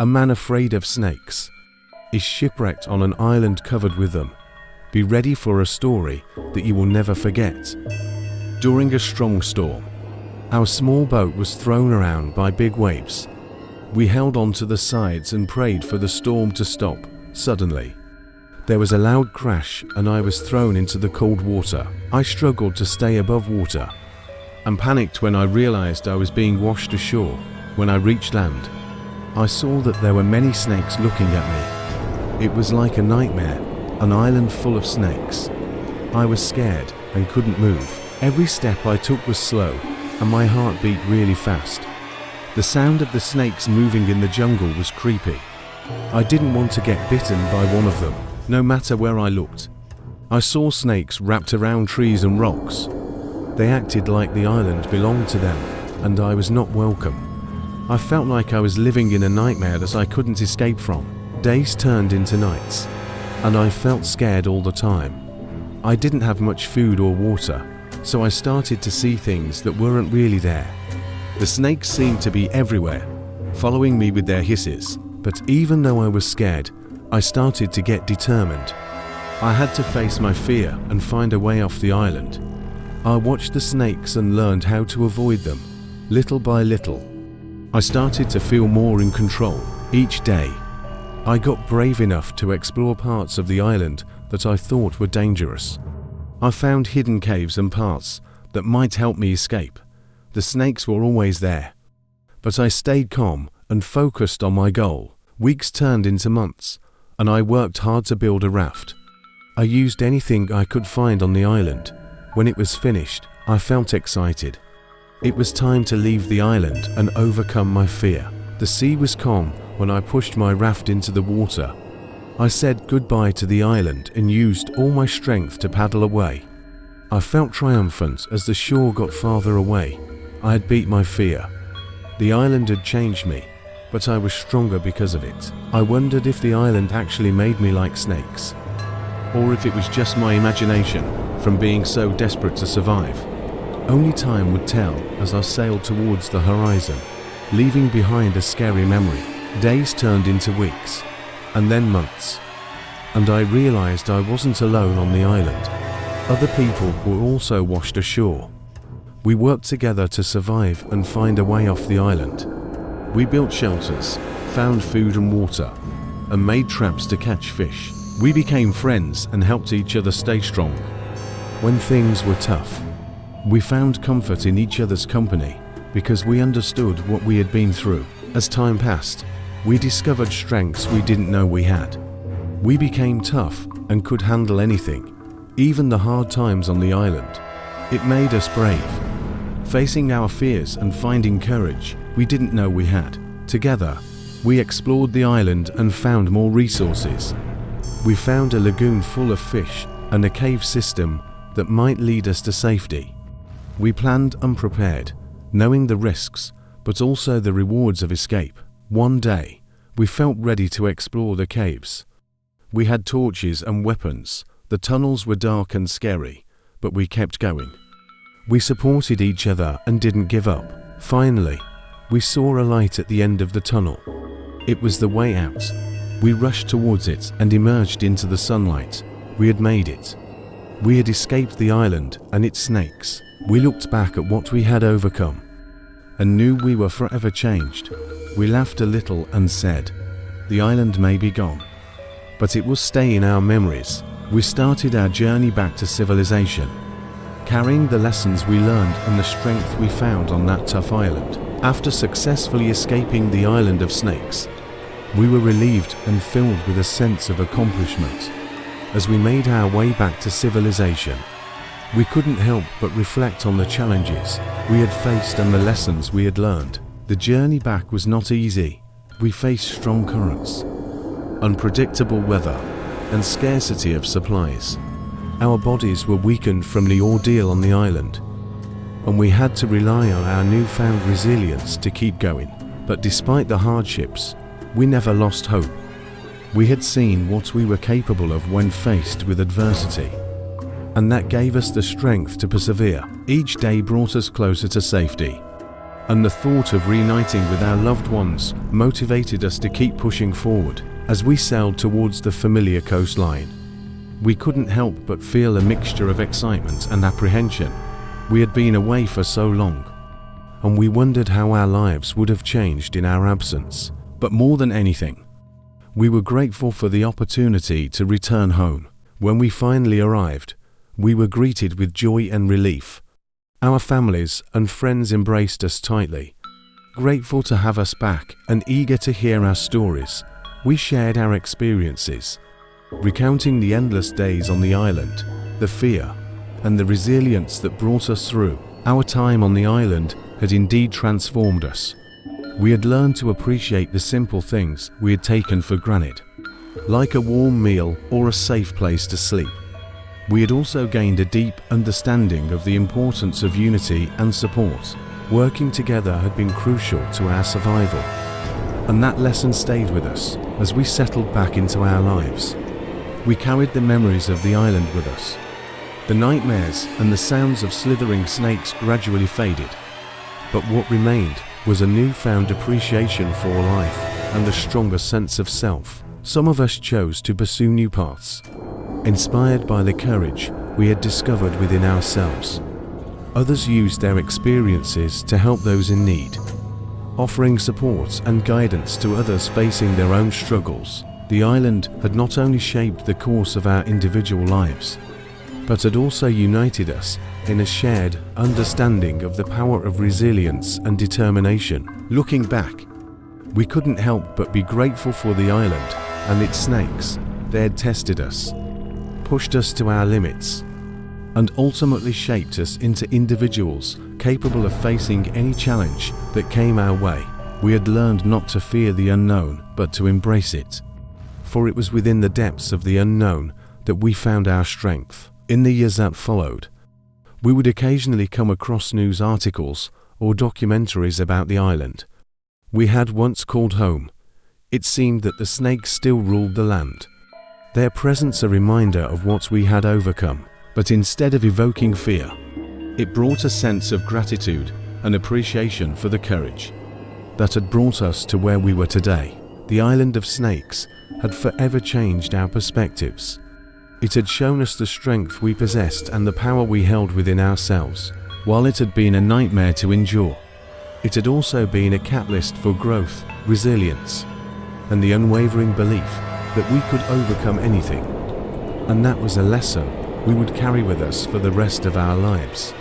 A man afraid of snakes is shipwrecked on an island covered with them. Be ready for a story that you will never forget. During a strong storm, our small boat was thrown around by big waves. We held on to the sides and prayed for the storm to stop. Suddenly, there was a loud crash and I was thrown into the cold water. I struggled to stay above water and panicked when I realized I was being washed ashore. When I reached land, I saw that there were many snakes looking at me. It was like a nightmare, an island full of snakes. I was scared and couldn't move. Every step I took was slow and my heart beat really fast. The sound of the snakes moving in the jungle was creepy. I didn't want to get bitten by one of them, no matter where I looked. I saw snakes wrapped around trees and rocks. They acted like the island belonged to them, and I was not welcome. I felt like I was living in a nightmare that I couldn't escape from. Days turned into nights, and I felt scared all the time. I didn't have much food or water, so I started to see things that weren't really there. The snakes seemed to be everywhere, following me with their hisses. But even though I was scared, I started to get determined. I had to face my fear and find a way off the island. I watched the snakes and learned how to avoid them. Little by little, I started to feel more in control. Each day, I got brave enough to explore parts of the island that I thought were dangerous. I found hidden caves and paths that might help me escape. The snakes were always there, but I stayed calm and focused on my goal. Weeks turned into months, and I worked hard to build a raft. I used anything I could find on the island. When it was finished, I felt excited. It was time to leave the island and overcome my fear. The sea was calm when I pushed my raft into the water. I said goodbye to the island and used all my strength to paddle away. I felt triumphant as the shore got farther away. I had beat my fear. The island had changed me, but I was stronger because of it. I wondered if the island actually made me like snakes, or if it was just my imagination from being so desperate to survive. Only time would tell as I sailed towards the horizon, leaving behind a scary memory. Days turned into weeks, and then months, and I realized I wasn't alone on the island. Other people were also washed ashore. We worked together to survive and find a way off the island. We built shelters, found food and water, and made traps to catch fish. We became friends and helped each other stay strong. When things were tough, we found comfort in each other's company because we understood what we had been through. As time passed, we discovered strengths we didn't know we had. We became tough and could handle anything, even the hard times on the island. It made us brave, facing our fears and finding courage we didn't know we had. Together, we explored the island and found more resources. We found a lagoon full of fish and a cave system that might lead us to safety. We planned unprepared, knowing the risks, but also the rewards of escape. One day, we felt ready to explore the caves. We had torches and weapons. The tunnels were dark and scary, but we kept going. We supported each other and didn't give up. Finally, we saw a light at the end of the tunnel. It was the way out. We rushed towards it and emerged into the sunlight. We had made it. We had escaped the island and its snakes. We looked back at what we had overcome and knew we were forever changed. We laughed a little and said, "The island may be gone, but it will stay in our memories." We started our journey back to civilization, carrying the lessons we learned and the strength we found on that tough island. After successfully escaping the island of snakes, we were relieved and filled with a sense of accomplishment. As we made our way back to civilization, we couldn't help but reflect on the challenges we had faced and the lessons we had learned. The journey back was not easy. We faced strong currents, unpredictable weather, and scarcity of supplies. Our bodies were weakened from the ordeal on the island, and we had to rely on our newfound resilience to keep going. But despite the hardships, we never lost hope. We had seen what we were capable of when faced with adversity, and that gave us the strength to persevere. Each day brought us closer to safety, and the thought of reuniting with our loved ones motivated us to keep pushing forward as we sailed towards the familiar coastline. We couldn't help but feel a mixture of excitement and apprehension. We had been away for so long, and we wondered how our lives would have changed in our absence. But more than anything, we were grateful for the opportunity to return home. When we finally arrived, we were greeted with joy and relief. Our families and friends embraced us tightly, grateful to have us back and eager to hear our stories. We shared our experiences, recounting the endless days on the island, the fear, and the resilience that brought us through. Our time on the island had indeed transformed us. We had learned to appreciate the simple things we had taken for granted, like a warm meal or a safe place to sleep. We had also gained a deep understanding of the importance of unity and support. Working together had been crucial to our survival, and that lesson stayed with us as we settled back into our lives. We carried the memories of the island with us. The nightmares and the sounds of slithering snakes gradually faded, but what remained was a newfound appreciation for life and a stronger sense of self. Some of us chose to pursue new paths, inspired by the courage we had discovered within ourselves. Others used their experiences to help those in need, offering support and guidance to others facing their own struggles. The island had not only shaped the course of our individual lives, but had also united us in a shared understanding of the power of resilience and determination. Looking back, we couldn't help but be grateful for the island and its snakes. They had tested us, pushed us to our limits, and ultimately shaped us into individuals capable of facing any challenge that came our way. We had learned not to fear the unknown, but to embrace it, for it was within the depths of the unknown that we found our strength. In the years that followed, we would occasionally come across news articles or documentaries about the island we had once called home. It seemed that the snakes still ruled the land, their presence a reminder of what we had overcome. But instead of evoking fear, it brought a sense of gratitude and appreciation for the courage that had brought us to where we were today. The island of snakes had forever changed our perspectives. It had shown us the strength we possessed and the power we held within ourselves. While it had been a nightmare to endure, it had also been a catalyst for growth, resilience, and the unwavering belief that we could overcome anything. And that was a lesson we would carry with us for the rest of our lives.